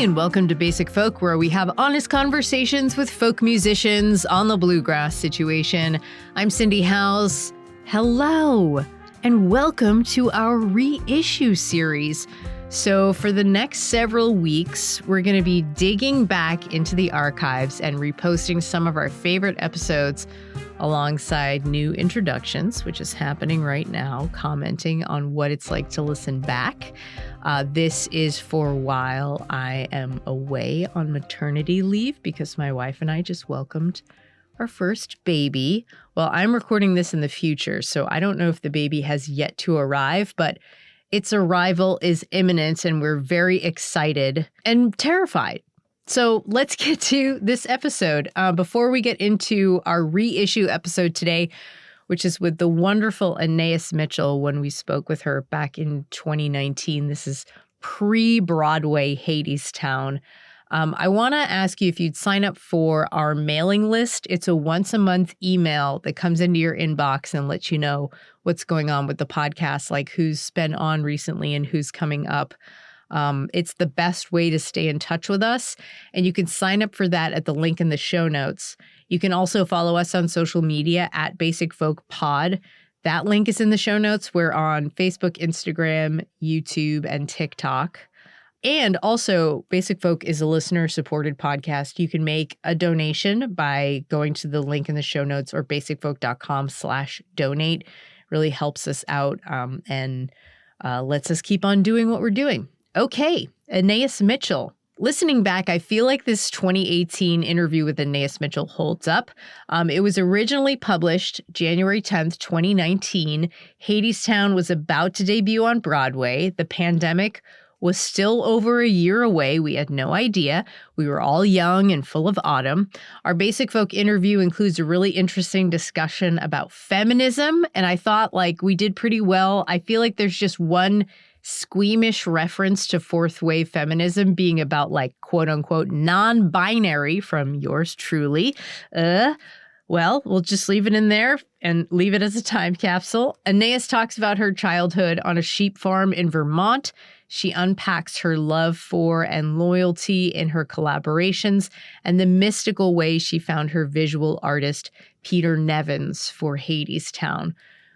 Hi, and welcome to Basic Folk, where we have honest conversations with folk musicians on the bluegrass situation. I'm Cindy Howes. Hello, and welcome to our reissue series. So for the next several weeks, we're going to be digging back into the archives and reposting some of our favorite episodes alongside new introductions, which is happening right now, commenting on what it's like to listen back. This is for while I am away on maternity leave because my wife and I just welcomed our first baby. Well, I'm recording this in the future, so I don't know if the baby has yet to arrive, but its arrival is imminent and we're very excited and terrified. So let's get to this episode. Before we get into our reissue episode today, which is with the wonderful Anaïs Mitchell when we spoke with her back in 2019. This is Pre-Broadway Hadestown. I want to ask you if you'd sign up for our mailing list. It's a once-a-month email that comes into your inbox and lets you know what's going on with the podcast, like who's been on recently and who's coming up. It's the best way to stay in touch with us, and you can sign up for that at the link in the show notes. You can also follow us on social media at Basic Folk Pod. That link is in the show notes. We're on Facebook, Instagram, YouTube, and TikTok. And also, Basic Folk is a listener-supported podcast. You can make a donation by going to the link in the show notes or basicfolk.com/donate. Really helps us out and lets us keep on doing what we're doing. Okay, Anaïs Mitchell. Listening back, I feel like this 2018 interview with Anaïs Mitchell holds up. It was originally published January 10th, 2019. Hadestown was about to debut on Broadway. The pandemic was still over a year away. We had no idea. We were all young and full of autumn. Our Basic Folk interview includes a really interesting discussion about feminism, and I thought we did pretty well. I feel like there's just one squeamish reference to fourth wave feminism being about quote unquote non-binary from yours truly. Well, we'll just leave it in there and leave it as a time capsule. Anaïs talks about her childhood on a sheep farm in Vermont. She unpacks her love for and loyalty in her collaborations and the mystical way she found her visual artist, Peter Nevins, for Hadestown.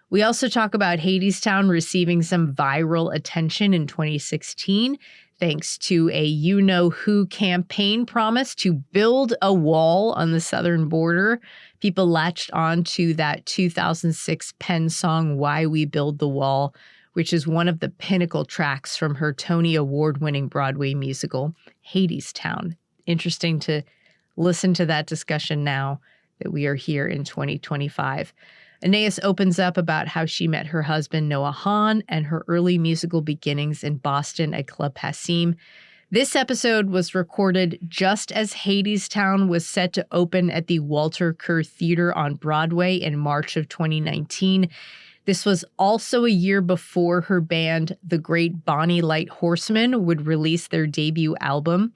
We also talk about Hadestown receiving some viral attention in 2016, thanks to a you-know-who campaign promise to build a wall on the southern border. People latched on to that 2006 Penn song, Why We Build the Wall, which is one of the pinnacle tracks from her Tony Award-winning Broadway musical, Hadestown. Interesting to listen to that discussion now that we are here in 2025. Anaïs opens up about how she met her husband, Noah Hahn, and her early musical beginnings in Boston at Club Passim. This episode was recorded just as Hadestown was set to open at the Walter Kerr Theater on Broadway in March of 2019. This was also a year before her band, the Great Bonnie Light Horsemen, would release their debut album.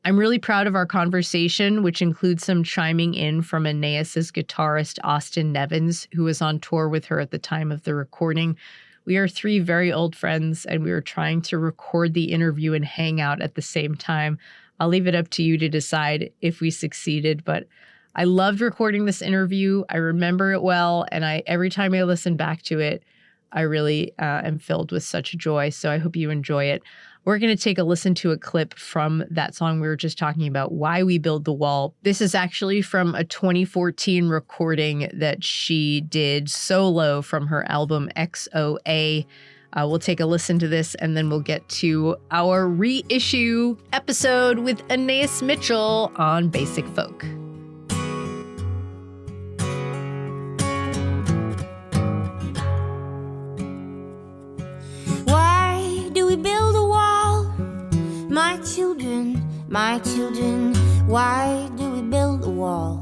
I'm really proud of our conversation, which includes some chiming in from Anaïs's guitarist, Austin Nevins, who was on tour with her at the time of the recording. We are three very old friends, and we were trying to record the interview and hang out at the same time. I'll leave it up to you to decide if we succeeded, but I loved recording this interview. I remember it well, and every time I listen back to it, I really am filled with such joy, so I hope you enjoy it. We're going to take a listen to a clip from that song we were just talking about, Why We Build the Wall. This is actually from a 2014 recording that she did solo from her album XOA. We'll take a listen to this, and then we'll get to our reissue episode with Anaïs Mitchell on Basic Folk. Why do we build a wall? My children, why do we build a wall?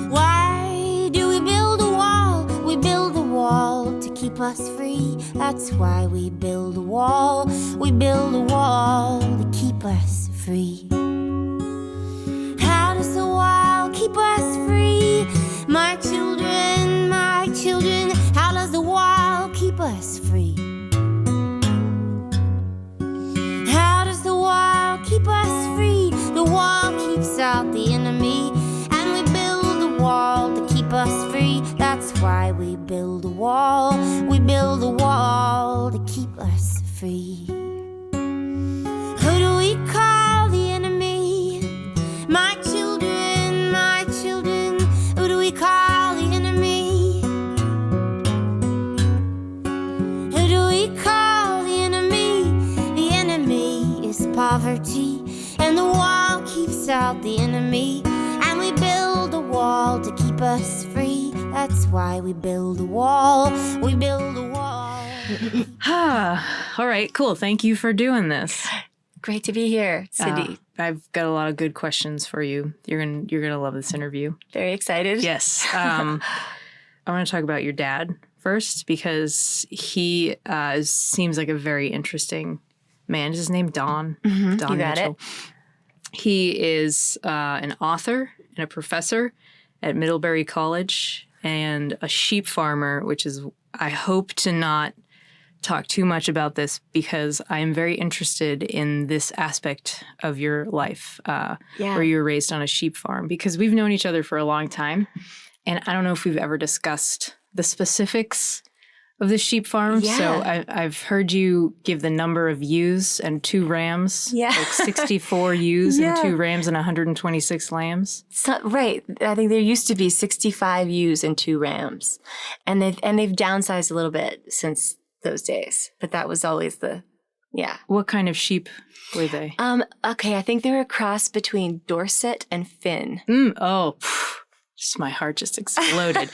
Why do we build a wall? We build a wall to keep us free. That's why we build a wall. We build a wall to keep us free. How does the wall keep us free? My children, how does the wall keep us free? keep us free. The wall keeps out the enemy, and we build a wall to keep us free. That's why we build a wall. We build a wall to keep us free. Who do we call the enemy? My children, my children. Who do we call the enemy? Who do we call the enemy? The enemy is poverty, and the wall keeps out the enemy, and we build a wall to keep us free. That's why we build a wall. We build a wall. All right, cool. Thank you for doing this. Great to be here, Cindy. I've got a lot of good questions for you. You're gonna love this interview. Very excited. Yes. I want to talk about your dad first because he seems like a very interesting man. Is his name Don? Mm-hmm. Don you got Mitchell. It. He is an author and a professor at Middlebury College and a sheep farmer, which is, I hope to not talk too much about this because I am very interested in this aspect of your life where you were raised on a sheep farm, because we've known each other for a long time. And I don't know if we've ever discussed the specifics of the sheep farm. Yeah. So I've heard you give the number of ewes and 2 rams, like 64 ewes and 2 rams and 126 lambs. So, right. I think there used to be 65 ewes and 2 rams. And they've downsized a little bit since those days. But that was always What kind of sheep were they? Okay, I think they're a cross between Dorset and Finn. My heart just exploded.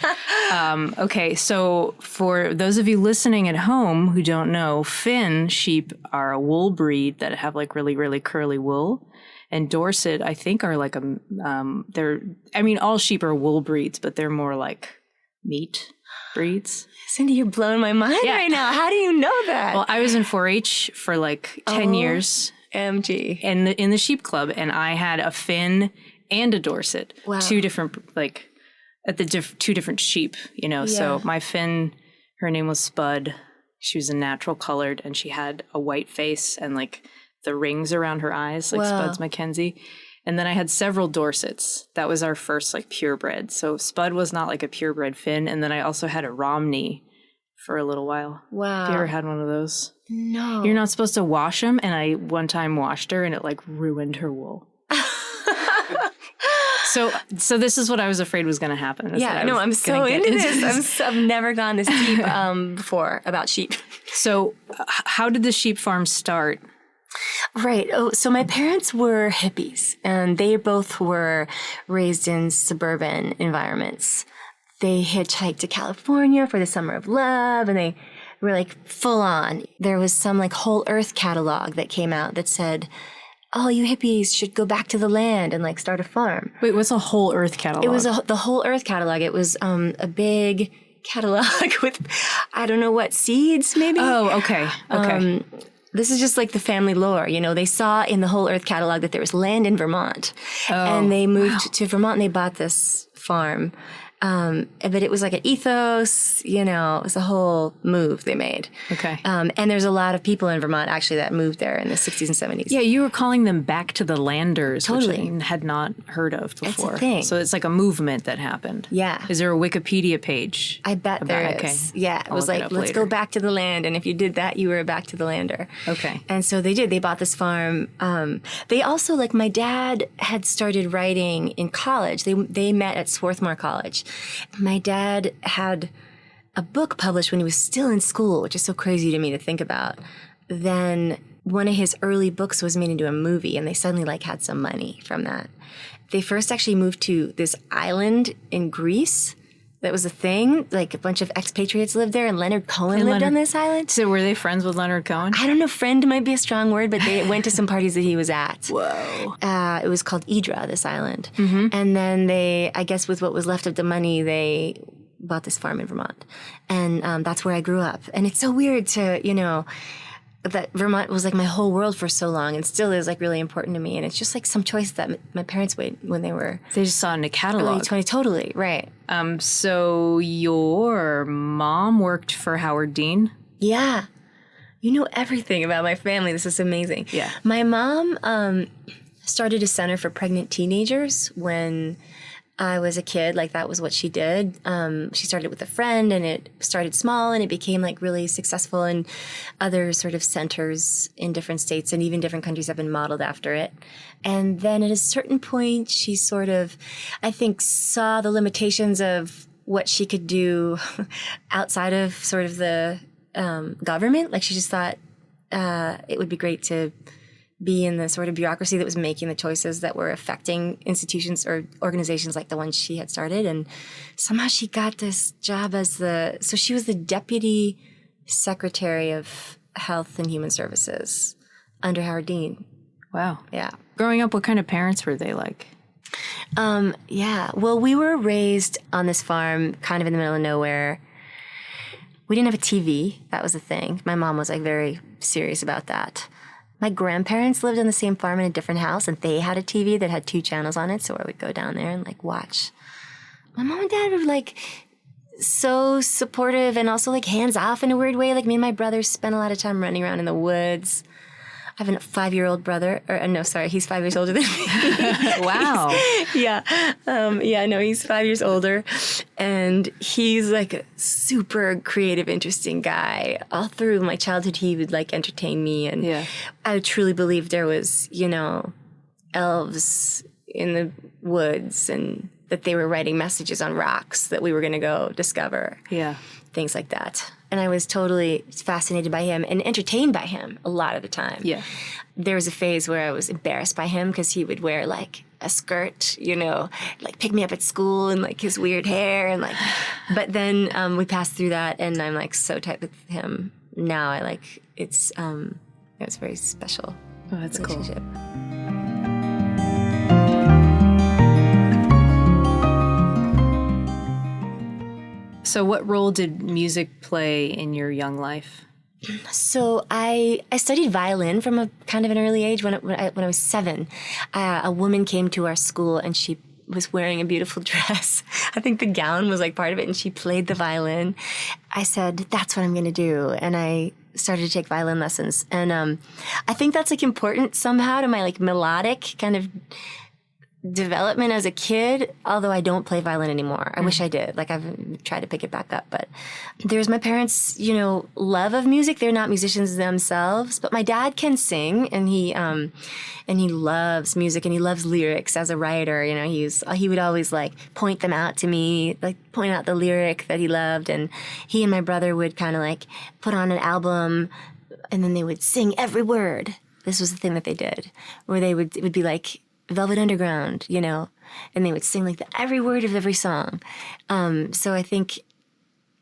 Okay, so for those of you listening at home who don't know, Finn sheep are a wool breed that have like really, really curly wool. And Dorset, I think, are like all sheep are wool breeds, but they're more like meat breeds. Cindy, you're blowing my mind right now. How do you know that? Well, I was in 4-H for like 10 years. MG. In the sheep club, and I had a Finn and a Dorset. Wow. 2 different, at the 2 different sheep, So my Finn, her name was Spud. She was a natural colored, and she had a white face and like the rings around her eyes, like Spud's Mackenzie. And then I had several Dorsets. That was our first like purebred. So Spud was not like a purebred Finn. And then I also had a Romney for a little while. Wow. Have you ever had one of those? No. You're not supposed to wash them. And I one time washed her and it like ruined her wool. So this is what I was afraid was going to happen. I'm so into this. I've never gone this deep before about sheep. So how did the sheep farm start? Right. Oh, so my parents were hippies, and they both were raised in suburban environments. They hitchhiked to California for the Summer of Love, and they were like full on. There was some like Whole Earth catalog that came out that said, "Oh, you hippies should go back to the land and like start a farm." Wait, what's a Whole Earth catalog? It was the Whole Earth catalog. It was a big catalog with I don't know what seeds maybe. Oh, okay. This is just like the family lore. They saw in the Whole Earth catalog that there was land in Vermont. And they moved to Vermont and they bought this farm. But it was like an ethos, it was a whole move they made. Okay. And there's a lot of people in Vermont actually that moved there in the 60s and 70s. Yeah, you were calling them back to the landers, Totally. which I had not heard of before. It's a thing. So it's like a movement that happened. Yeah. Is there a Wikipedia page? I bet there is. Okay. Yeah. It was like, let's go back to the land. And if you did that, you were a back to the lander. Okay. And so they did. They bought this farm. They also, like my dad had started writing in college. They met at Swarthmore College. My dad had a book published when he was still in school, which is so crazy to me to think about. Then one of his early books was made into a movie, and they suddenly like had some money from that. They first actually moved to this island in Greece. That was a thing. Like a bunch of expatriates lived there, and Leonard Cohen lived on this island. So were they friends with Leonard Cohen? I don't know. Friend might be a strong word, but they went to some parties that he was at. Whoa. It was called Idra, this island. Mm-hmm. And then they, I guess with what was left of the money, they bought this farm in Vermont. And that's where I grew up. And it's so weird to, that Vermont was like my whole world for so long and still is like really important to me. And it's just like some choice that my parents made when they were... They just saw it in a catalog. Early 20, totally, right. So your mom worked for Howard Dean? Yeah. You know everything about my family. This is amazing. Yeah. My mom started a center for pregnant teenagers when I was a kid. Like, that was what she did. She started with a friend, and it started small, and it became like really successful. And other sort of centers in different states and even different countries have been modeled after it. And then at a certain point, she sort of, I think, saw the limitations of what she could do outside of sort of the government. Like, she just thought it would be great to be in the sort of bureaucracy that was making the choices that were affecting institutions or organizations like the ones she had started. And somehow she got this job so she was the deputy secretary of Health and Human Services under Howard Dean. Wow. Yeah. Growing up, what kind of parents were they like? Yeah. Well, we were raised on this farm kind of in the middle of nowhere. We didn't have a TV. That was the thing. My mom was like very serious about that. My grandparents lived on the same farm in a different house, and they had a TV that had 2 channels on it, so I would go down there and like watch. My mom and dad were like so supportive and also like hands off in a weird way. Like, me and my brother spent a lot of time running around in the woods. I have a 5-year-old brother, he's 5 years older than me. Wow. He's 5 years older, and he's like a super creative, interesting guy. All through my childhood, he would like entertain me, and I truly believed there was, elves in the woods, and that they were writing messages on rocks that we were going to go discover. Yeah. Things like that. And I was totally fascinated by him and entertained by him a lot of the time. Yeah. There was a phase where I was embarrassed by him because he would wear like a skirt, like pick me up at school, and like his weird hair, and like, but then we passed through that, and I'm like so tight with him now. It's very special. Oh, that's cool. So what role did music play in your young life? So I studied violin from a kind of an early age. When I was 7, a woman came to our school, and she was wearing a beautiful dress. I think the gown was like part of it, and she played the violin. I said, that's what I'm going to do. And I started to take violin lessons. And I think that's like important somehow to my like melodic kind of development as a kid, although I don't play violin anymore. I wish I did. Like, I've tried to pick it back up. But there's my parents', love of music. They're not musicians themselves, but my dad can sing, and he loves music, and he loves lyrics as a writer. He would always like point them out to me, like point out the lyric that he loved, and he and my brother would kind of like put on an album, and then they would sing every word. This was the thing that they did, where it would be like Velvet Underground, and they would sing like every word of every song. So I think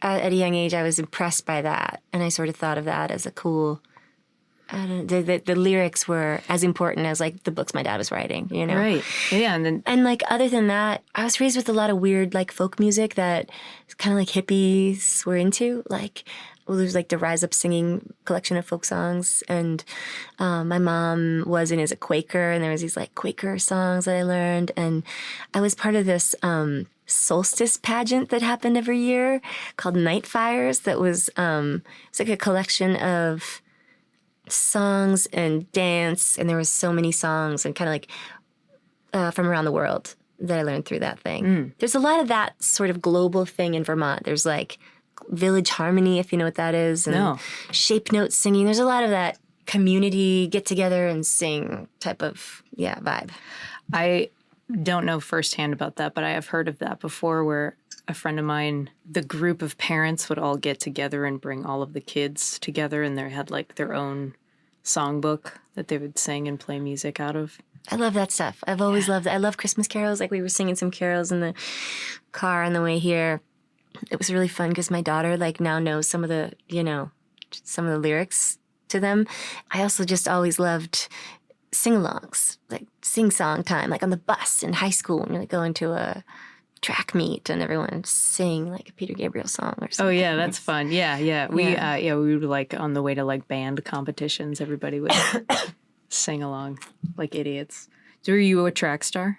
at a young age I was impressed by that, and I sort of thought of that as a cool. The lyrics were as important as like the books my dad was writing, Right. Yeah, and like other than that, I was raised with a lot of weird like folk music that kind of like hippies were into, like. Well, there's like the Rise Up Singing collection of folk songs, and my mom was and is a Quaker, and there was these like Quaker songs that I learned, and I was part of this solstice pageant that happened every year called Night Fires. That was it's like a collection of songs and dance, and there was so many songs and kind of like from around the world that I learned through that thing. There's a lot of that sort of global thing in Vermont. There's like Village Harmony, if you know what that is, and shape note singing. There's a lot of that community get together and sing type of vibe. I don't know firsthand about that, but I have heard of that before, where a friend of mine, the group of parents would all get together and bring all of the kids together, and they had like their own songbook that they would sing and play music out of. I love that stuff. I've always loved it. I love Christmas carols. Like, we were singing some carols in the car on the way here. It was really fun because my daughter like now knows some of the lyrics to them. I also just always loved sing-alongs, like sing-song time, like on the bus in high school when you're like going to a track meet and everyone sing like a Peter Gabriel song or something. Oh yeah, that's fun. Yeah. We would like on the way to like band competitions, everybody would sing along like idiots. So were you a track star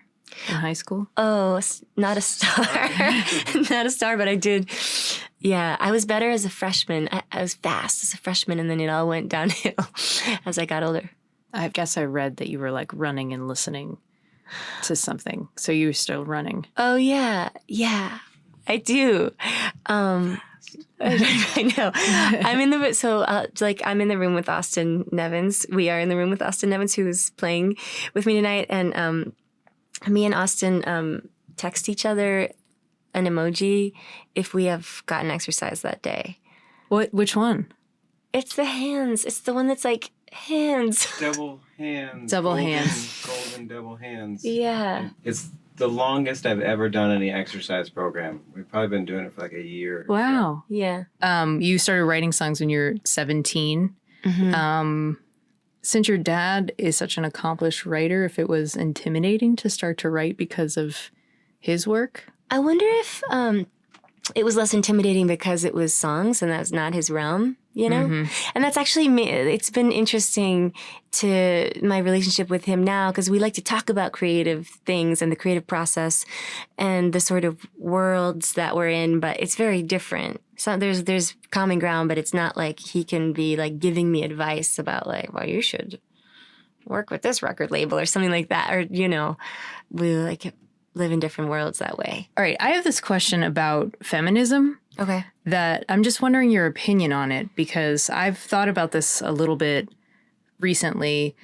in high school? Oh, not a star. Not a star, but I did. Yeah, I was better as a freshman. I was fast as a freshman, and then it all went downhill as I got older. I guess I read that you were like running and listening to something. So you were still running. Oh, yeah. Yeah, I do. I know. I'm in the room with Austin Nevins. We are in the room with Austin Nevins, who is playing with me tonight. And me and Austin text each other an emoji if we have gotten exercise that day. Which one? It's the hands. It's the one that's like hands. Double hands. Golden double hands. Yeah. And it's the longest I've ever done any exercise program. We've probably been doing it for like a year. Wow. Yeah. You started writing songs when you were 17. Mm-hmm. Since your dad is such an accomplished writer, if it was intimidating to start to write because of his work? I wonder if it was less intimidating because it was songs and that's not his realm, you know? Mm-hmm. And that's actually, it's been interesting to my relationship with him now because we like to talk about creative things and the creative process and the sort of worlds that we're in, but it's very different. So there's common ground, but it's not like he can be like giving me advice about like, well, you should work with this record label or something like that. Or, you know, we like live in different worlds that way. All right. I have this question about feminism. Okay. That I'm just wondering your opinion on it because I've thought about this a little bit recently.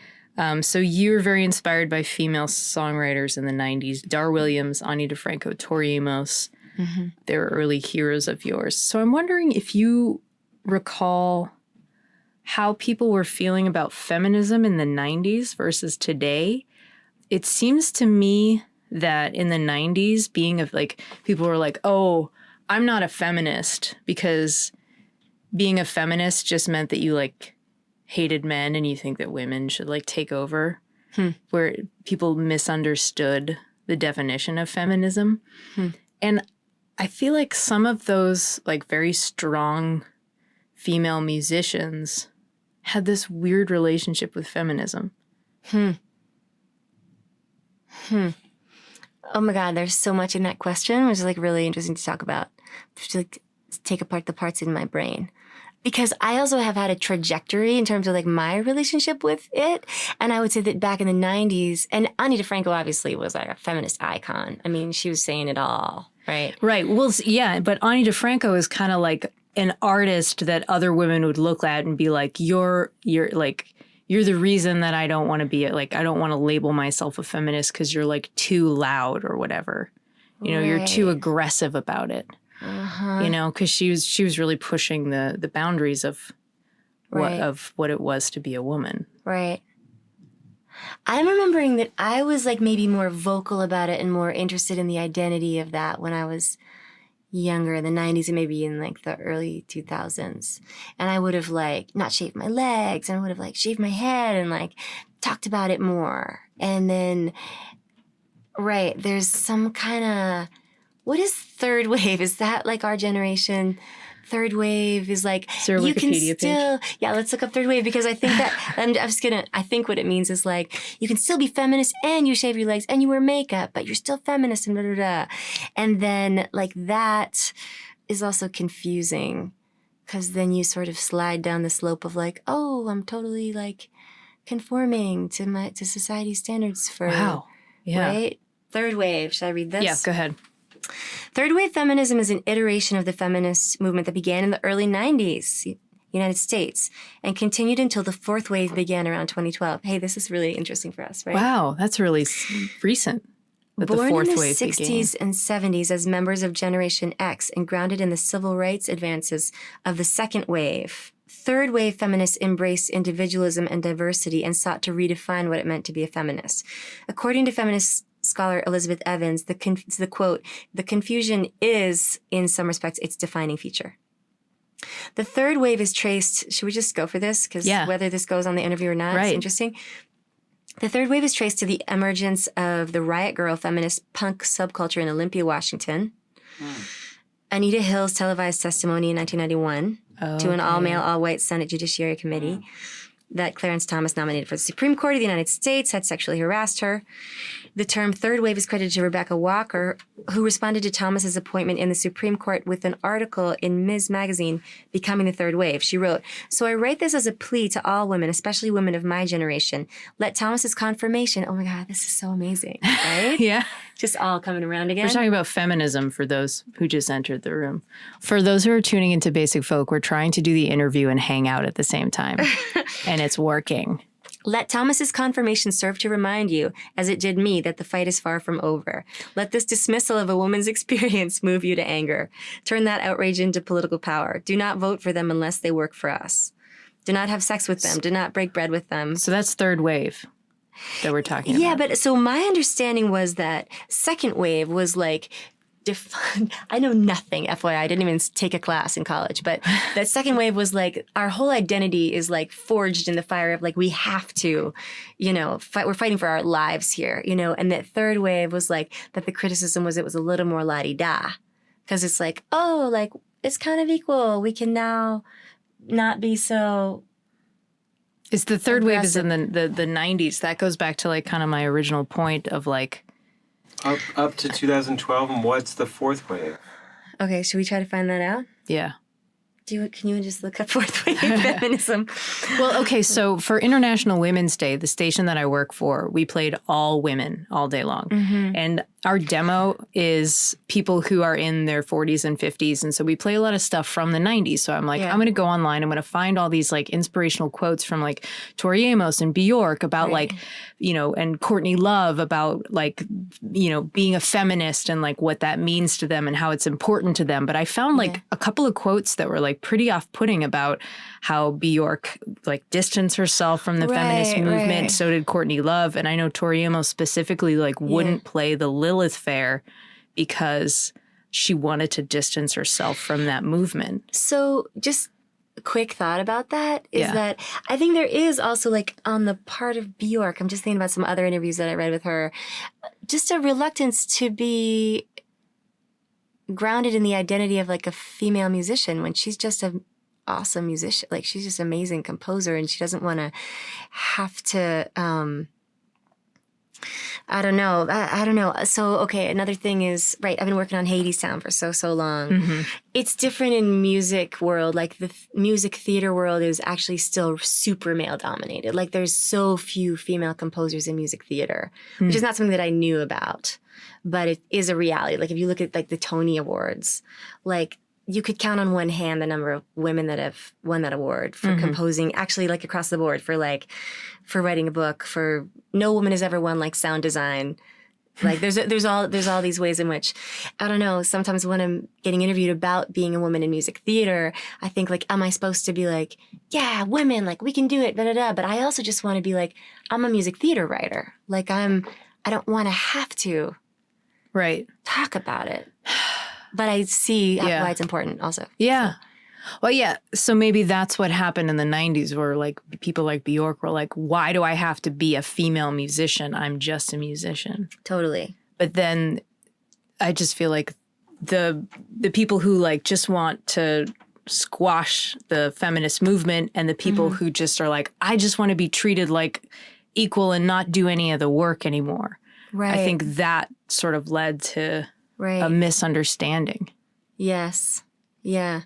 So you were very inspired by female songwriters in the 90s. Dar Williams, Ani DeFranco, Tori Amos. Mm-hmm. They were early heroes of yours. So I'm wondering if you recall how people were feeling about feminism in the 90s versus today. It seems to me that in the 90s, being of like, people were like, oh, I'm not a feminist because being a feminist just meant that you like hated men and you think that women should like take over, where people misunderstood the definition of feminism. And I feel like some of those like very strong female musicians had this weird relationship with feminism. Oh my God, there's so much in that question, which is like really interesting to talk about. To like take apart the parts in my brain. Because I also have had a trajectory in terms of like my relationship with it. And I would say that back in the 90s, and Ani DeFranco obviously was like a feminist icon. I mean, she was saying it all, right? Right. Well, yeah, but Ani DeFranco is kind of like an artist that other women would look at and be like, you're the reason that I don't want to be like, I don't want to label myself a feminist because you're like too loud or whatever. You know, you're too aggressive about it. You know, because she was really pushing the boundaries of what it was to be a woman. Right. I'm remembering that I was like maybe more vocal about it and more interested in the identity of that when I was younger, in the 90s and maybe in like the early 2000s. And I would have like not shaved my legs and I would have like shaved my head and like talked about it more. And then, there's some kind of, what is third wave? Is that like our generation? Third wave is like, you can still, let's look up third wave because I think that, I think what it means is like, you can still be feminist and you shave your legs and you wear makeup, but you're still feminist and And then like that is also confusing because then you sort of slide down the slope of like, oh, I'm totally like conforming to society's standards for, right? Third wave. Should I read this? Yeah, go ahead. Third wave feminism is an iteration of the feminist movement that began in the early 90s, United States, and continued until the fourth wave began around 2012. Hey, this is really interesting for us, right? Wow, that's really recent. Born in the 60s and 70s as members of Generation X and grounded in the civil rights advances of the second wave, third wave feminists embraced individualism and diversity and sought to redefine what it meant to be a feminist. According to feminist scholar Elizabeth Evans, the quote, "The confusion is, in some respects, its defining feature." The third wave is traced, should we just go for this? Because whether this goes on the interview or not, it's interesting. The third wave is traced to the emergence of the Riot Girl feminist punk subculture in Olympia, Washington. Anita Hill's televised testimony in 1991 to an all-male, all-white Senate Judiciary Committee that Clarence Thomas nominated for the Supreme Court of the United States had sexually harassed her. The term third wave is credited to Rebecca Walker, who responded to Thomas's appointment in the Supreme Court with an article in Ms. Magazine, Becoming the Third Wave. She wrote, "So I write this as a plea to all women, especially women of my generation. Let Thomas's confirmation," oh my God, this is so amazing, right? Yeah. Just all coming around again. We're talking about feminism for those who just entered the room. For those who are tuning into Basic Folk, we're trying to do the interview and hang out at the same time. And it's working. Let Thomas's confirmation serve to remind you, as it did me, that the fight is far from over. Let this dismissal of a woman's experience move you to anger. Turn that outrage into political power. Do not vote for them unless they work for us. Do not have sex with them. Do not break bread with them. So that's third wave that we're talking about. Yeah, but so my understanding was that second wave was like, I know nothing, FYI. I didn't even take a class in college, but that second wave was like, our whole identity is like forged in the fire of like, we have to, fight. We're fighting for our lives here, and that third wave was like, that the criticism was, it was a little more la-di-da, because it's like, oh, like, it's kind of equal. We can now not be so It's the third wave is aggressive. in the 90s. That goes back to like kind of my original point of like, Up to 2012, and what's the fourth wave? Okay, should we try to find that out? yeah. Can you just look up fourth wave feminism? Well, okay, so for International Women's Day, the station that I work for, we played all women all day long. And our demo is people who are in their 40s and 50s. And so we play a lot of stuff from the 90s. So I'm like, Yeah. I'm going to go online. I'm going to find all these like inspirational quotes from like Tori Amos and Bjork about Right. like, and Courtney Love about like, being a feminist and like what that means to them and how it's important to them. But I found like a couple of quotes that were like pretty off-putting about how Bjork like distanced herself from the feminist Right, movement. right. So did Courtney Love. And I know Tori Amos specifically like wouldn't play the Lilith Fair because she wanted to distance herself from that movement. So just a quick thought about that is Yeah. that I think there is also like on the part of Bjork, I'm just thinking about some other interviews that I read with her, just a reluctance to be grounded in the identity of like a female musician when she's just an awesome musician. Like she's just an amazing composer and she doesn't want to have to, I don't know. I don't know. So, okay, another thing is, right, I've been working on Hadestown for so long. It's different in music world. Like the music theater world is actually still super male dominated. Like there's so few female composers in music theater, which is not something that I knew about, but it is a reality. Like if you look at like the Tony Awards, like you could count on one hand the number of women that have won that award for composing, actually like across the board for writing a book, for no woman has ever won like sound design. Like there's all these ways in which, I don't know, sometimes when I'm getting interviewed about being a woman in music theater, I think like, am I supposed to be like, yeah, women, like we can do it, But I also just want to be like, I'm a music theater writer. Like I don't want to have to Right. talk about it. But I see why it's important also. Yeah. Well, yeah. So maybe that's what happened in the 90s where like people like Bjork were like, why do I have to be a female musician? I'm just a musician. Totally. But then I just feel like the people who like just want to squash the feminist movement and the people who just are like, I just want to be treated like equal and not do any of the work anymore. Right. I think that sort of led to Right. a misunderstanding. Yes. Yeah.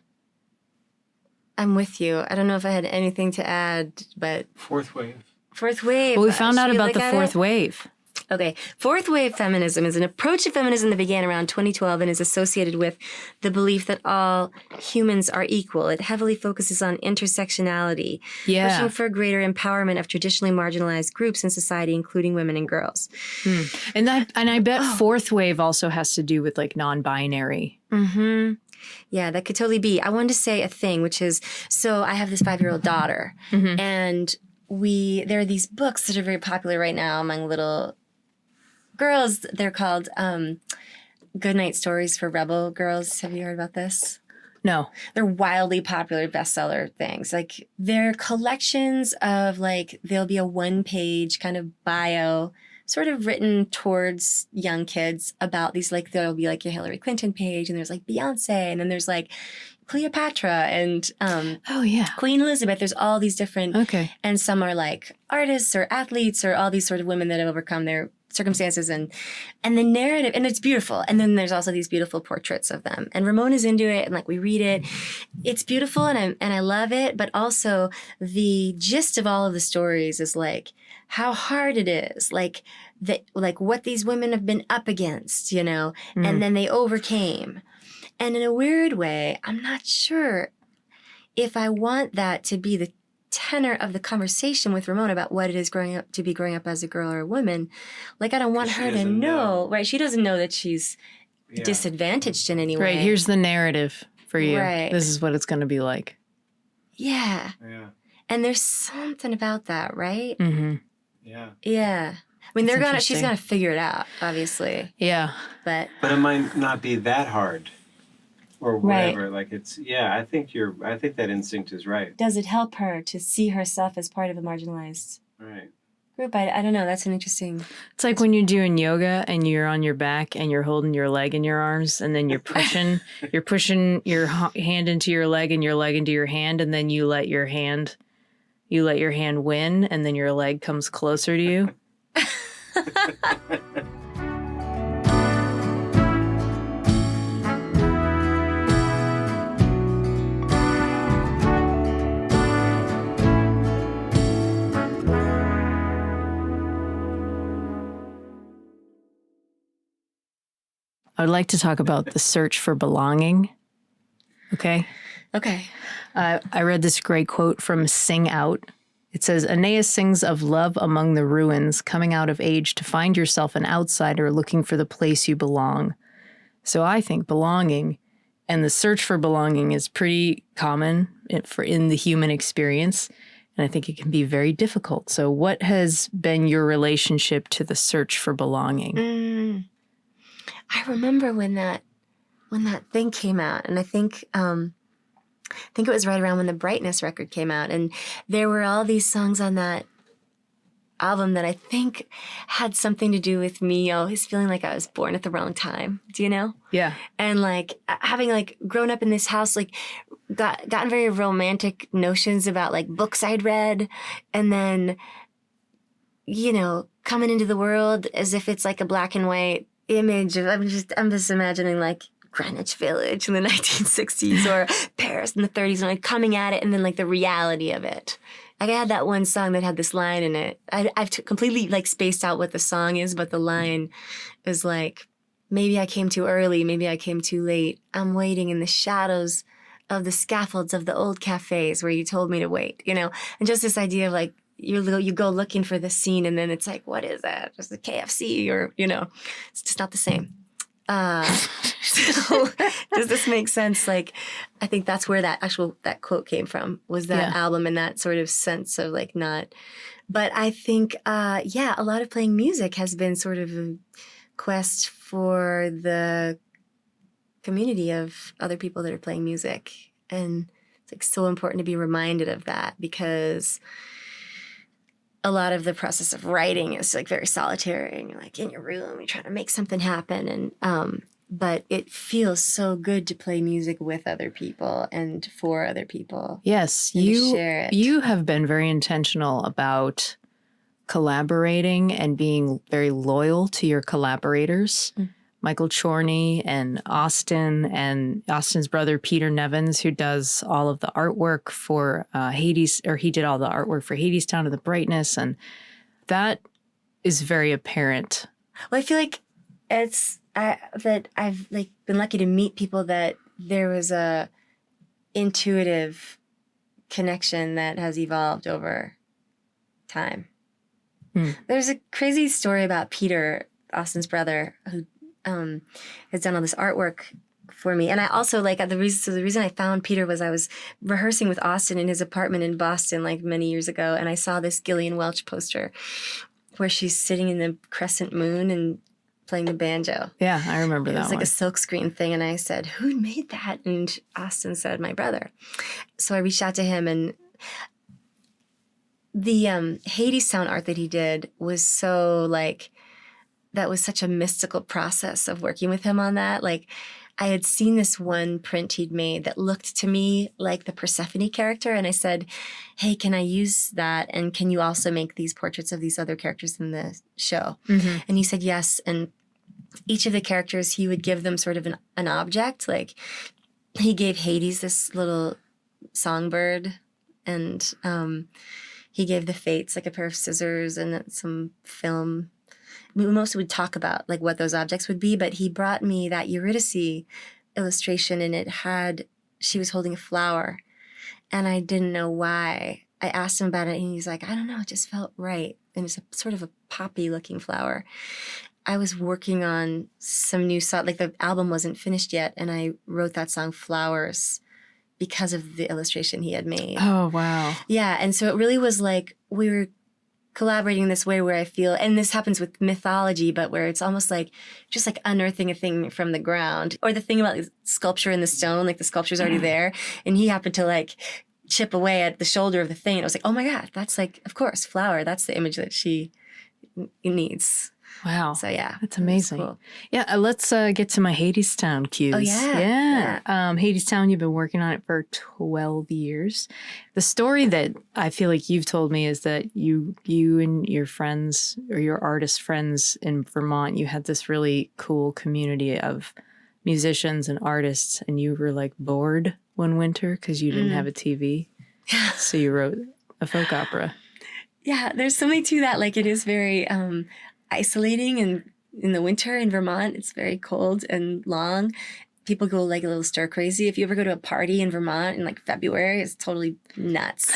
I'm with you. I don't know if I had anything to add, but Fourth wave. fourth wave. Well, we found out should we about look the at fourth it? wave. Okay. Fourth wave feminism is an approach to feminism that began around 2012 and is associated with the belief that all humans are equal. It heavily focuses on intersectionality, Yeah. pushing for greater empowerment of traditionally marginalized groups in society, including women and girls. And I bet fourth wave also has to do with like non-binary. Yeah, that could totally be. I wanted to say a thing, which is, so I have this 5-year-old daughter, and there are these books that are very popular right now among little girls. They're called Goodnight Stories for Rebel Girls. Have you heard about this? No. They're wildly popular bestseller things. Like they're collections of like, there'll be a 1-page kind of bio sort of written towards young kids about these, like there'll be like your Hillary Clinton page and there's like Beyonce and then there's like Cleopatra and Oh, yeah. Queen Elizabeth. There's all these different, Okay. and some are like artists or athletes or all these sort of women that have overcome their circumstances and the narrative, and it's beautiful. And then there's also these beautiful portraits of them. And Ramona's into it, and like we read it. It's beautiful, and I love it. But also the gist of all of the stories is like how hard it is, like what these women have been up against, you know, and then they overcame. And in a weird way, I'm not sure if I want that to be the tenor of the conversation with Ramona about what it is growing up as a girl or a woman. Like, I don't want her to know, right? She doesn't know that she's disadvantaged in any way. Right. Here's the narrative for you. Right. This is what it's going to be like. Yeah. Yeah. And there's something about that, right? Mm-hmm. Yeah. Yeah. I mean, That's she's gonna figure it out, obviously. Yeah. But it might not be that hard, or whatever. Right. Like I think that instinct is right. Does it help her to see herself as part of a marginalized group? I don't know. That's an interesting. It's like when you're doing yoga and you're on your back and you're holding your leg in your arms, and then you're pushing your hand into your leg and your leg into your hand, and then you let your hand win, and then your leg comes closer to you. I would like to talk about the search for belonging. Okay? Okay. I read this great quote from Sing Out. It says, Aeneas sings of love among the ruins, coming out of age to find yourself an outsider looking for the place you belong. So I think belonging and the search for belonging is pretty common in the human experience. And I think it can be very difficult. So what has been your relationship to the search for belonging? I remember when that thing came out, and I think it was right around when the Brightness record came out, and there were all these songs on that album that I think had something to do with me always feeling like I was born at the wrong time. Do you know? Yeah. And like having like grown up in this house, like gotten very romantic notions about like books I'd read, and then, you know, coming into the world as if it's like a black and white image of, I'm just imagining like Greenwich Village in the 1960s or Paris in the 30s, and like coming at it, and then like the reality of it. Like I had that one song that had this line in it. I've completely like spaced out what the song is, but the line is like, maybe I came too early, maybe I came too late. I'm waiting in the shadows of the scaffolds of the old cafes where you told me to wait, you know? And just this idea of like, you go looking for the scene, and then it's like, what is that? Just a KFC, or, you know, it's just not the same. So does this make sense? Like, I think that's where that quote came from, was that album and that sort of sense of like not. But I think, a lot of playing music has been sort of a quest for the community of other people that are playing music. And it's like so important to be reminded of that, because a lot of the process of writing is like very solitary, and you're like in your room, you're trying to make something happen. And, but it feels so good to play music with other people and for other people. Yes. Share it. You have been very intentional about collaborating and being very loyal to your collaborators. Michael Chorney and Austin's brother, Peter Nevins, who does all of the artwork for he did all the artwork for Hadestown and the Brightness. And that is very apparent. Well, I feel like that I've like been lucky to meet people that there was a intuitive connection that has evolved over time. There's a crazy story about Peter, Austin's brother, who has done all this artwork for me. And I also like the reason I found Peter was I was rehearsing with Austin in his apartment in Boston like many years ago, and I saw this Gillian Welch poster where she's sitting in the crescent moon and playing the banjo. Yeah, I remember that. It was like a silkscreen thing, and I said, "Who made that?" And Austin said, "My brother." So I reached out to him, and the Hadestown art that he did was so like, that was such a mystical process of working with him on that. Like, I had seen this one print he'd made that looked to me like the Persephone character. And I said, hey, can I use that? And can you also make these portraits of these other characters in the show? Mm-hmm. And he said yes. And each of the characters, he would give them sort of an object. Like he gave Hades this little songbird, and he gave the Fates like a pair of scissors and some film. We mostly would talk about like what those objects would be, but he brought me that Eurydice illustration, and she was holding a flower, and I didn't know why. I asked him about it, and he's like, I don't know, it just felt right. And it's a sort of a poppy looking flower. I was working on some new song, like the album wasn't finished yet, and I wrote that song Flowers because of the illustration he had made. Oh, wow. Yeah, and so it really was like we were collaborating in this way where I feel, and this happens with mythology, but where it's almost like just like unearthing a thing from the ground, or the thing about sculpture in the stone, like the sculpture's already there, and he happened to like chip away at the shoulder of the thing, and I was like, oh my God, that's like, of course, flower, that's the image that she needs. Wow. So yeah. That's amazing. Cool. Yeah, let's get to my Hadestown cues. Oh, yeah. Yeah. Hadestown, you've been working on it for 12 years. The story that I feel like you've told me is that you and your friends, or your artist friends in Vermont, you had this really cool community of musicians and artists, and you were like bored one winter because you didn't have a TV. So you wrote a folk opera. Yeah, there's something to that. Like it is very isolating, and in the winter in Vermont, it's very cold and long. People go like a little stir crazy. If you ever go to a party in Vermont in like February, it's totally nuts.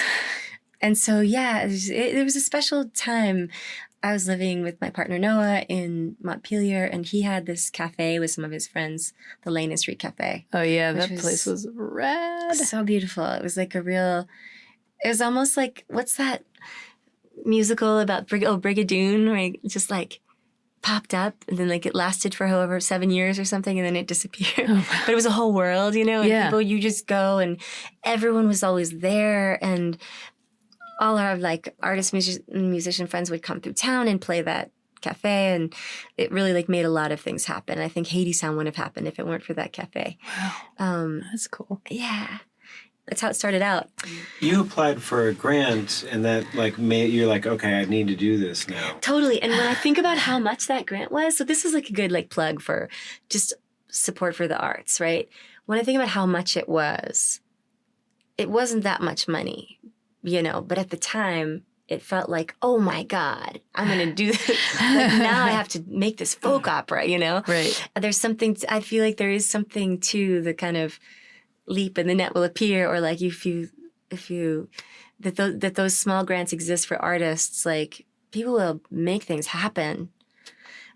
And so, yeah, it was a special time. I was living with my partner Noah in Montpelier, and he had this cafe with some of his friends, the Lane and Street Cafe. Oh, yeah, that place was rad. So beautiful. It was like it was almost like, what's that musical about Brigadoon, where it just like popped up and then like it lasted for however 7 years or something, and then it disappeared. Oh, wow. But it was a whole world, you know, and people, you just go, and everyone was always there, and all our like artist musician friends would come through town and play that cafe, and it really like made a lot of things happen. I think Hadestown wouldn't have happened if it weren't for that cafe. Wow. That's cool. Yeah. That's how it started out. You applied for a grant, and that like you're like, okay, I need to do this now. Totally. And when I think about how much that grant was, so this is like a good like plug for just support for the arts, right? When I think about how much it wasn't that much money, you know, but at the time it felt like, oh my God, I'm going to do this. Like now I have to make this folk opera, you know? Right. There's something, I feel like there is something to the kind of leap and the net will appear, or like that those small grants exist for artists, like people will make things happen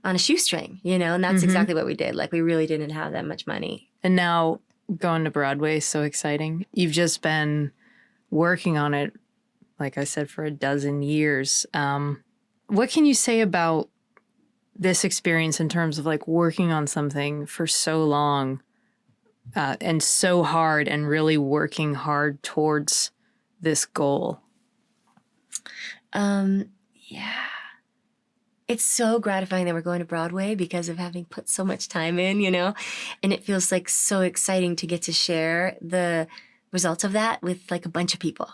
on a shoestring, you know, and that's exactly what we did. Like we really didn't have that much money. And now going to Broadway is so exciting. You've just been working on it, like I said, for 12 years. What can you say about this experience in terms of like working on something for so long? And so hard, and really working hard towards this goal? Yeah. It's so gratifying that we're going to Broadway because of having put so much time in, you know? And it feels like so exciting to get to share the results of that with like a bunch of people.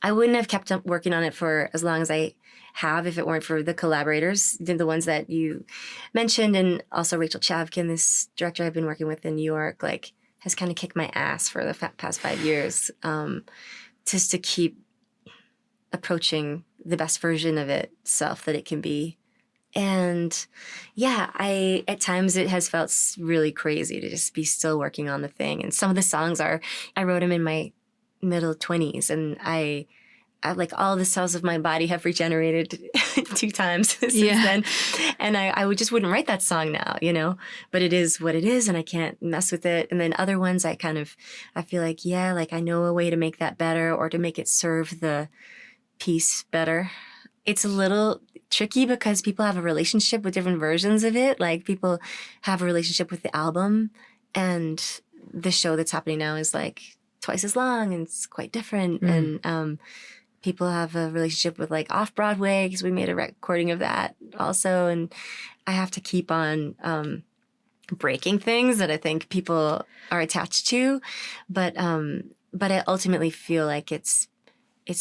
I wouldn't have kept up working on it for as long as I have if it weren't for the collaborators, the ones that you mentioned, and also Rachel Chavkin, this director I've been working with in New York, like has kind of kicked my ass for the past 5 years, just to keep approaching the best version of itself that it can be. And yeah, at times it has felt really crazy to just be still working on the thing. And some of the songs I wrote them in my middle 20s, and I like all the cells of my body have regenerated 2 times since then. And I wouldn't write that song now, you know, but it is what it is, and I can't mess with it. And then other ones I feel like, yeah, like I know a way to make that better, or to make it serve the piece better. It's a little tricky because people have a relationship with different versions of it. Like people have a relationship with the album, and the show that's happening now is like twice as long, and it's quite different. And people have a relationship with like Off-Broadway, because we made a recording of that also. And I have to keep on breaking things that I think people are attached to, but I ultimately feel like it's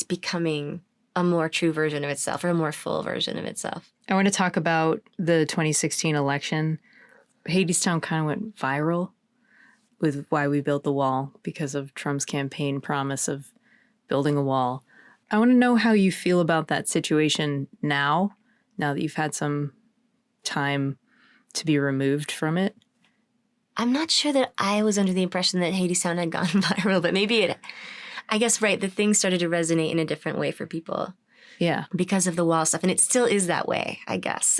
becoming a more true version of itself, or a more full version of itself. I want to talk about the 2016 election. Hadestown kind of went viral with Why We Built the Wall because of Trump's campaign promise of building a wall. I want to know how you feel about that situation now that you've had some time to be removed from it. I'm not sure that I was under the impression that Hadestown had gone viral, but maybe it, I guess, right, the thing started to resonate in a different way for people. Yeah. Because of the wall stuff. And it still is that way, I guess.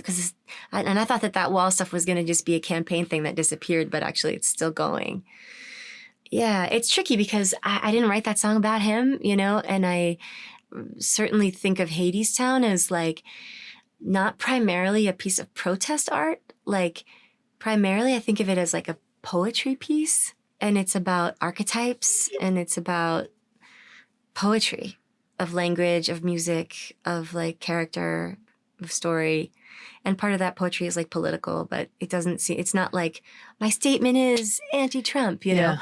And I thought that wall stuff was going to just be a campaign thing that disappeared, but actually it's still going. Yeah, it's tricky because I didn't write that song about him, and I certainly think of Hadestown as like not primarily a piece of protest art. Like primarily I think of it as like a poetry piece, and it's about archetypes, and it's about poetry of language, of music, of like character, of story. And part of that poetry is like political, but it's not like my statement is anti-Trump, you know?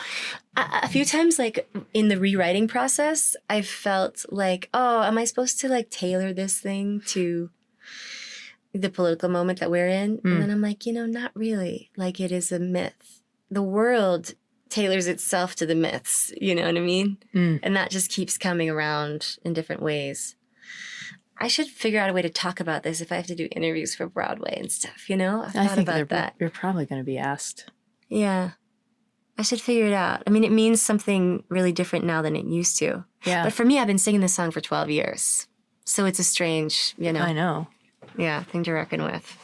A few times, like in the rewriting process, I've felt like, oh, am I supposed to like tailor this thing to the political moment that we're in? And then I'm like, not really. Like it is a myth. The world tailors itself to the myths, you know what I mean? And that just keeps coming around in different ways. I should figure out a way to talk about this if I have to do interviews for Broadway and stuff, I've thought about that. You're probably going to be asked. Yeah. I should figure it out. I mean, it means something really different now than it used to. Yeah. But for me, I've been singing this song for 12 years. So it's a strange, I know. Yeah, thing to reckon with.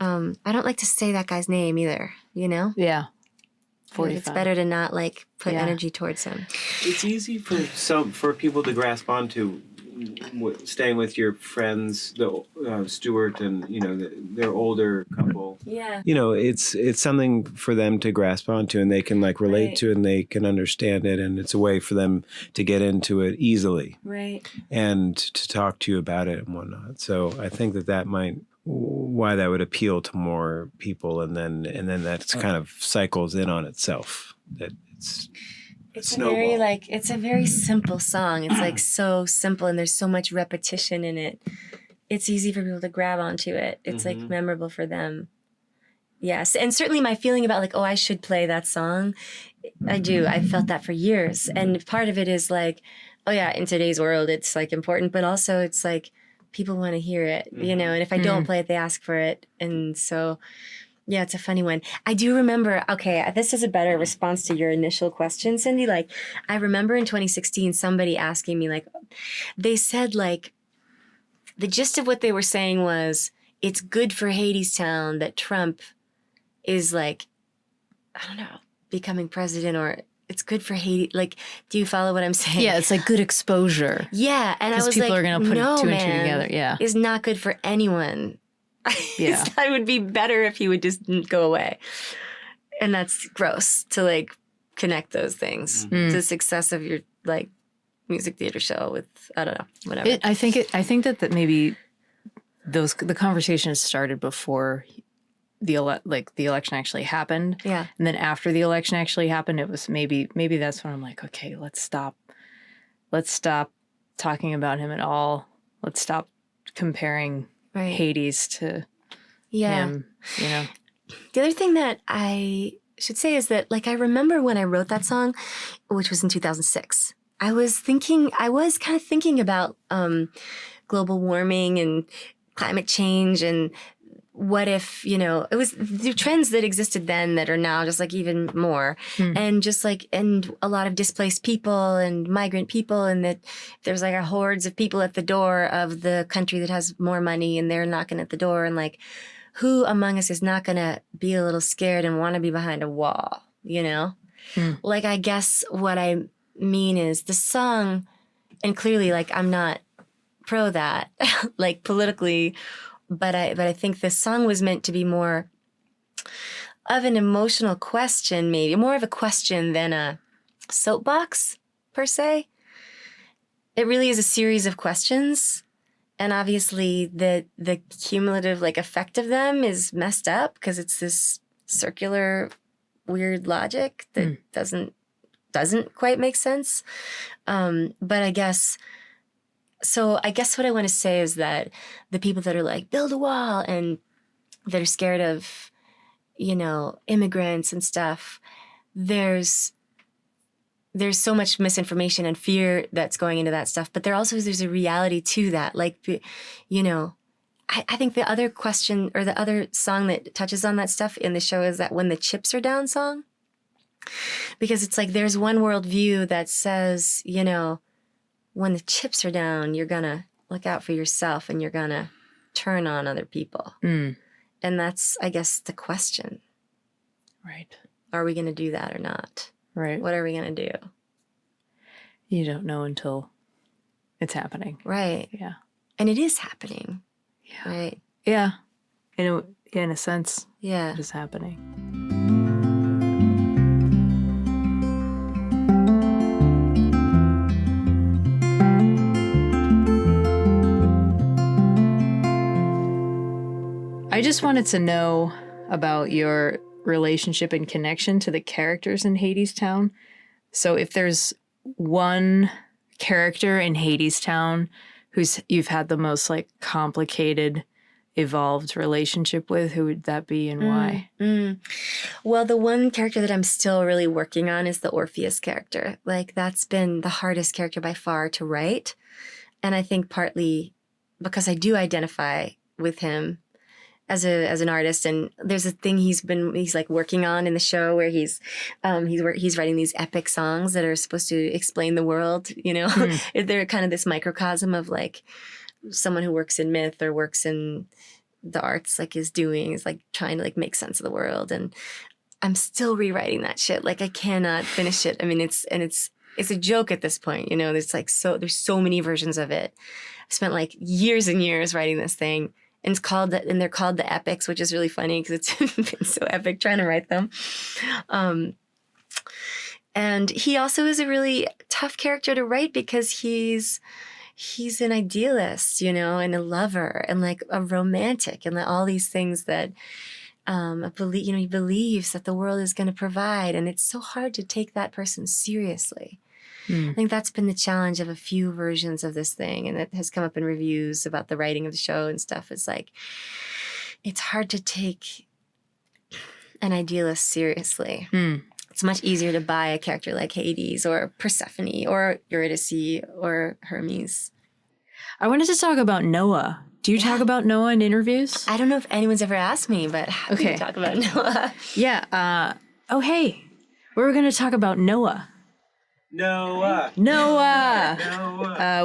I don't like to say that guy's name either, Yeah. 45. It's better to not like put energy towards him. It's easy for people to grasp onto, staying with your friends, the Stuart and their older couple. Yeah. It's something for them to grasp onto, and they can like relate to it, and they can understand it, and it's a way for them to get into it easily. Right. And to talk to you about it and whatnot. So I think that might why that would appeal to more people, and then that kind of cycles in on itself. That it's a very simple song. It's like so simple, and there's so much repetition in it. It's easy for people to grab onto it. It's like memorable for them. Yes, and certainly my feeling about like, oh, I should play that song. I do. I've felt that for years, and part of it is like, oh yeah, in today's world, it's like important, but also it's like, people want to hear it, and if I don't play it, they ask for it. And so, yeah, it's a funny one. I do remember, okay, this is a better response to your initial question, Cindy. Like, I remember in 2016, somebody asking me, like, they said, like, the gist of what they were saying was, it's good for Hadestown that Trump is like, I don't know, becoming president, or it's good for Haiti. Like, do you follow what I'm saying? Yeah, it's like good exposure. Yeah, and I was people like, are going to put no, two and man, two together. Yeah, is not good for anyone. Yeah, it would be better if he would just go away. And that's gross to like connect those things to the success of your like music theater show with, I don't know, whatever. I think that maybe the conversation has started before the election actually happened. Yeah. And then after the election actually happened, it was maybe that's when I'm like, okay, let's stop talking about him at all. Let's stop comparing Hades to him, The other thing that I should say is that, like, I remember when I wrote that song, which was in 2006, I was kind of thinking about global warming and climate change, and what if, it was the trends that existed then that are now just like even more, and just like, and a lot of displaced people and migrant people, and that there's like a hordes of people at the door of the country that has more money, and they're knocking at the door, and like, who among us is not going to be a little scared and want to be behind a wall, Like, I guess what I mean is the song, and clearly, like, I'm not pro that, like politically, but I think the song was meant to be more of an emotional question, maybe more of a question than a soapbox per se. It really is a series of questions. And obviously the cumulative like effect of them is messed up because it's this circular, weird logic that doesn't quite make sense. But I guess what I want to say is that the people that are like, build a wall, and that are scared of, immigrants and stuff, there's so much misinformation and fear that's going into that stuff. But there's a reality to that. Like, I think the other question or the other song that touches on that stuff in the show is that When the Chips Are Down song. Because it's like there's one worldview that says, when the chips are down, you're going to look out for yourself and you're going to turn on other people. And that's, I guess, the question. Right. Are we going to do that or not? Right. What are we going to do? You don't know until it's happening. Right. Yeah. And it is happening. Yeah. Right. Yeah. In a sense, yeah, it is happening. I just wanted to know about your relationship and connection to the characters in Hadestown. So if there's one character in Hadestown you've had the most like complicated, evolved relationship with, who would that be and why? Well, the one character that I'm still really working on is the Orpheus character. Like, that's been the hardest character by far to write. And I think partly because I do identify with him as an artist, and there's a thing he's like working on in the show where he's writing these epic songs that are supposed to explain the world. They're kind of this microcosm of like someone who works in myth or works in the arts, like is like trying to like make sense of the world. And I'm still rewriting that shit. Like, I cannot finish it. I mean, it's a joke at this point. There's so many versions of it. I spent like years and years writing this thing. And they're called the epics, which is really funny because it's been so epic trying to write them. And he also is a really tough character to write because he's an idealist, and a lover and like a romantic and all these things that he believes that the world is going to provide. And it's so hard to take that person seriously. I think that's been the challenge of a few versions of this thing, and it has come up in reviews about the writing of the show and stuff. It's like, it's hard to take an idealist seriously. It's much easier to buy a character like Hades or Persephone or Eurydice or Hermes. I wanted to talk about Noah. Do you talk about Noah in interviews? I don't know if anyone's ever asked me, but how do you talk about Noah? Yeah. Hey, we're going to talk about Noah. Noah.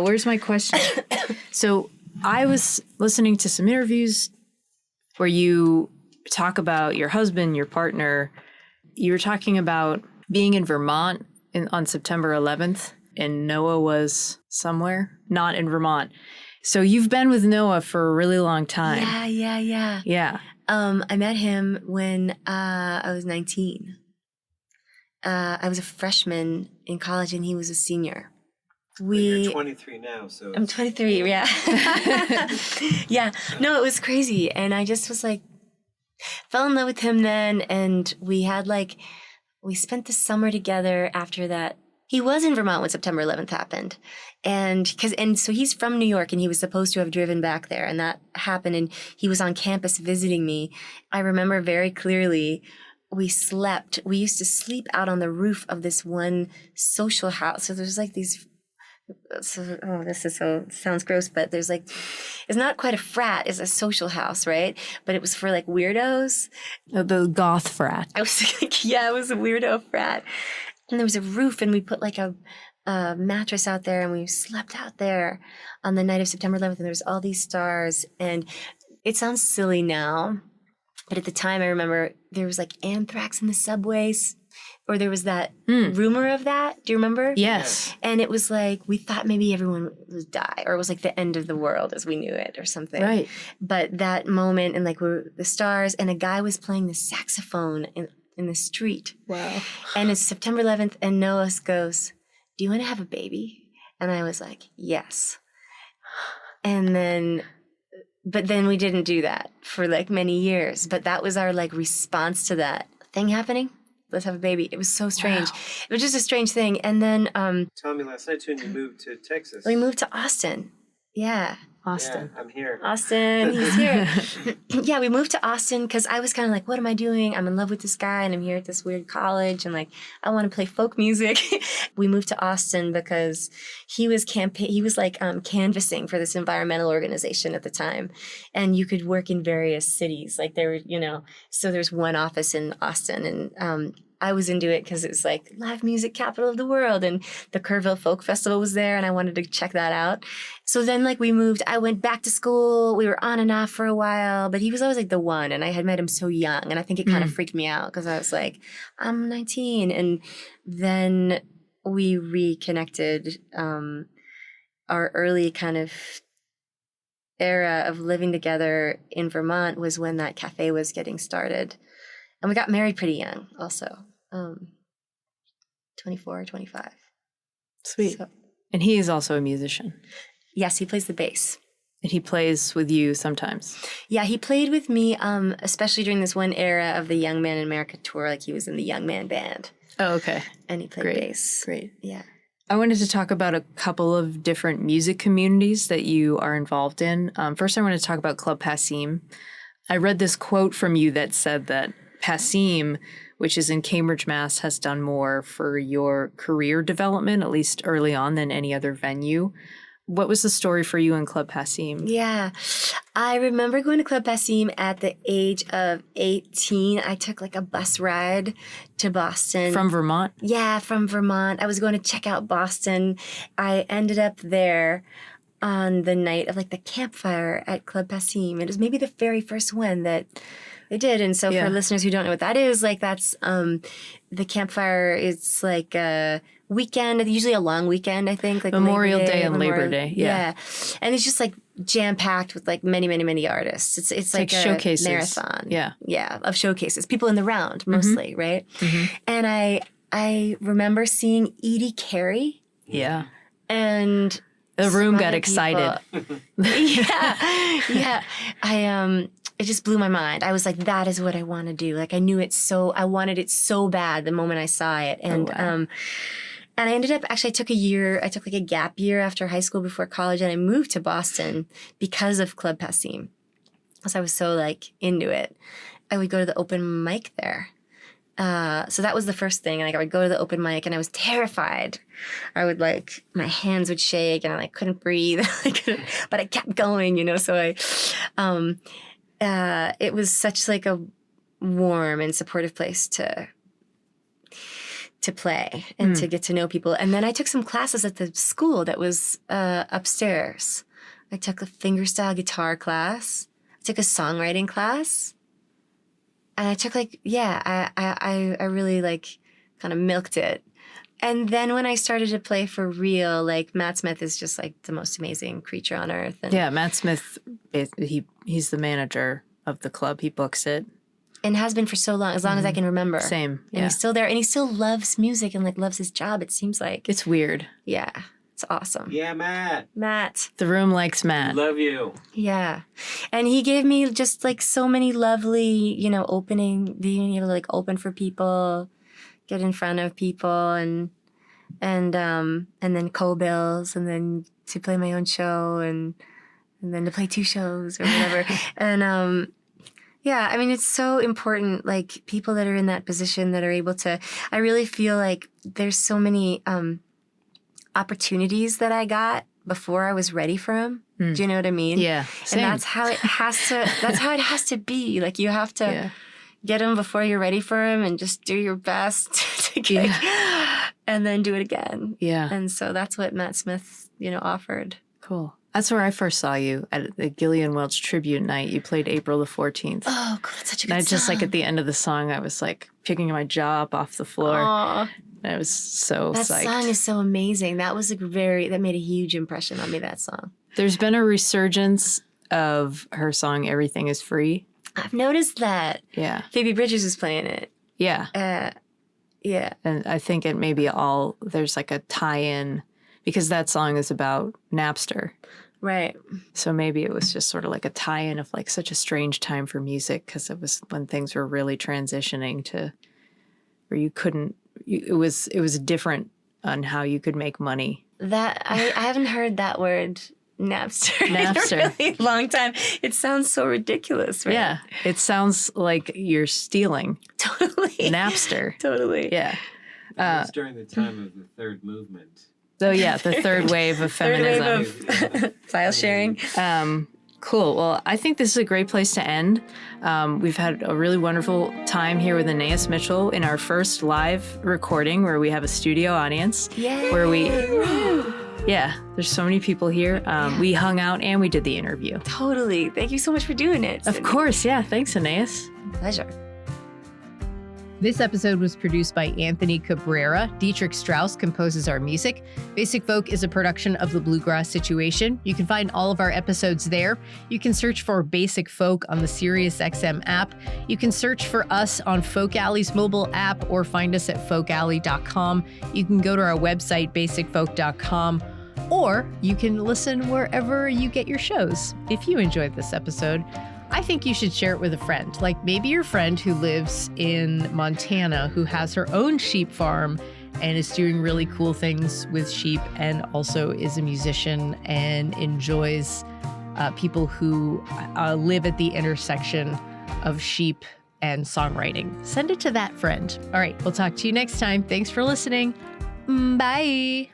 Where's my question? So I was listening to some interviews where you talk about your husband, your partner. You were talking about being in Vermont on September 11th, and Noah was somewhere, not in Vermont. So you've been with Noah for a really long time. Yeah. I met him when I was 19. I was a freshman in college and he was a senior. You're 23 now, so... I'm 23, yeah. Yeah. No, it was crazy. And I just was like, fell in love with him then. And we spent the summer together after that. He was in Vermont when September 11th happened. And so he's from New York and he was supposed to have driven back there. And that happened. And he was on campus visiting me. I remember very clearly we used to sleep out on the roof of this one social house. So there's like these, sounds gross, but there's like, it's not quite a frat, it's a social house, right? But it was for like weirdos. The goth frat. I was like, yeah, it was a weirdo frat. And there was a roof and we put like a mattress out there and we slept out there on the night of September 11th and there was all these stars. And it sounds silly now, but at the time, I remember there was like anthrax in the subways, or there was that rumor of that. Do you remember? Yes. And it was like, we thought maybe everyone would die, or it was like the end of the world as we knew it or something. Right. But that moment, and like the stars, and a guy was playing the saxophone in the street. Wow. And it's September 11th, and Noah goes, "Do you want to have a baby?" And I was like, yes. And then But then we didn't do that for like many years. But that was our like response to that thing happening. Let's have a baby. It was so strange. Wow. It was just a strange thing. And then tell me last night too, and you moved to Texas. We moved to Austin. Yeah. Austin. Yeah, I'm here. Austin, he's here. Yeah, we moved to Austin because I was kind of like, what am I doing? I'm in love with this guy and I'm here at this weird college and like, I want to play folk music. We moved to Austin because he was canvassing for this environmental organization at the time. And you could work in various cities. Like there were, so there's one office in Austin and I was into it because it was like live music capital of the world and the Kerrville Folk Festival was there and I wanted to check that out. So then like we moved, I went back to school. We were on and off for a while, but he was always like the one and I had met him so young and I think it kind of freaked me out because I was like, I'm 19. And then we reconnected. Our early kind of era of living together in Vermont was when that cafe was getting started. And we got married pretty young also. 24, 25. Sweet. So, and he is also a musician. Yes, he plays the bass. And he plays with you sometimes. Yeah, he played with me, especially during this one era of the Young Man in America tour. Like he was in the Young Man band. Oh, okay. And he played bass. Great. Yeah. I wanted to talk about a couple of different music communities that you are involved in. First, I want to talk about Club Passim. I read this quote from you that said that Passim, which is in Cambridge, Mass, has done more for your career development, at least early on, than any other venue. What was the story for you in Club Passim? Yeah, I remember going to Club Passim at the age of 18. I took like a bus ride to Boston. From Vermont? Yeah, from Vermont. I was going to check out Boston. I ended up there on the night of like the campfire at Club Passim. It was maybe the very first one that they did. And so for listeners who don't know what that is, like that's the campfire is like a weekend, usually a long weekend, I think. Like Memorial Day and Labor Day. Yeah. And it's just like jam-packed with like many, many, many artists. It's like a showcases. Marathon. Yeah. Yeah, of showcases. People in the round mostly, right? Mm-hmm. And I remember seeing Edie Carey. Yeah. And the room got excited. Yeah. It just blew my mind. I was like, that is what I want to do. Like I wanted it so bad the moment I saw it. And and I ended up, actually I took like a gap year after high school before college and I moved to Boston because of Club Passim. Because I was so like into it. I would go to the open mic there. So that was the first thing. Like I would go to the open mic and I was terrified. I would like, my hands would shake and I like couldn't breathe. But I kept going, so it was such like a warm and supportive place to play and to get to know people. And then I took some classes at the school that was upstairs. I took a fingerstyle guitar class. I took a songwriting class. And I took I really like kind of milked it. And then when I started to play for real, like Matt Smith is just like the most amazing creature on earth. And Matt Smith, he's the manager of the club. He books it. And has been for so long, as I can remember. Same, And he's still there. And he still loves music and like loves his job, it seems like. It's weird. Yeah. It's awesome. Yeah, Matt. The room likes Matt. Love you. Yeah. And he gave me just like so many lovely, being able to like open for people, get in front of people and then co-bills and then to play my own show and then to play 2 shows or whatever. And it's so important, like people that are in that position that are able to, I really feel like there's so many opportunities that I got before I was ready for them. Do you know what I mean? Yeah. Same. And that's how it has to be. Like you have to get them before you're ready for them and just do your best to get, and then do it again. Yeah. And so that's what Matt Smith, offered. Cool. That's where I first saw you at the Gillian Welch tribute night. You played April the 14th. Oh, cool. That's such a good song. And I just like at the song. end of the song, I was like picking my jaw up off the floor. Aww. And I was so That psyched. song is so amazing. That was that made a huge impression on me, that song. There's been a resurgence of her song, Everything is Free. I've noticed that. Yeah. Phoebe Bridgers is playing it. Yeah. Yeah. And I think it may be there's like a tie-in because that song is about Napster. Right. So maybe it was just sort of like a tie-in of like such a strange time for music, because it was when things were really transitioning to where you couldn't, it was different on how you could make money. That I haven't heard that word Napster in Napster. a really long time. It sounds so ridiculous, right? Yeah. It sounds like you're stealing. Totally. Napster. Totally. Yeah. It was during the time of the third movement. So yeah, the third wave of feminism. Third wave of file sharing. Cool. Well, I think this is a great place to end. We've had a really wonderful time here with Anaïs Mitchell in our first live recording where we have a studio audience. Yay. Where we, yeah, there's so many people here. We hung out and we did the interview. Totally. Thank you so much for doing it. Of course. Yeah. Thanks, Anaïs. Pleasure. This episode was produced by Anthony Cabrera. Dietrich Strauss composes our music. Basic Folk is a production of The Bluegrass Situation. You can find all of our episodes there. You can search for Basic Folk on the SiriusXM app. You can search for us on Folk Alley's mobile app or find us at folkalley.com. You can go to our website, basicfolk.com, or you can listen wherever you get your shows. If you enjoyed this episode, I think you should share it with a friend, like maybe your friend who lives in Montana, who has her own sheep farm and is doing really cool things with sheep, and also is a musician and enjoys people who live at the intersection of sheep and songwriting. Send it to that friend. All right, we'll talk to you next time. Thanks for listening. Bye.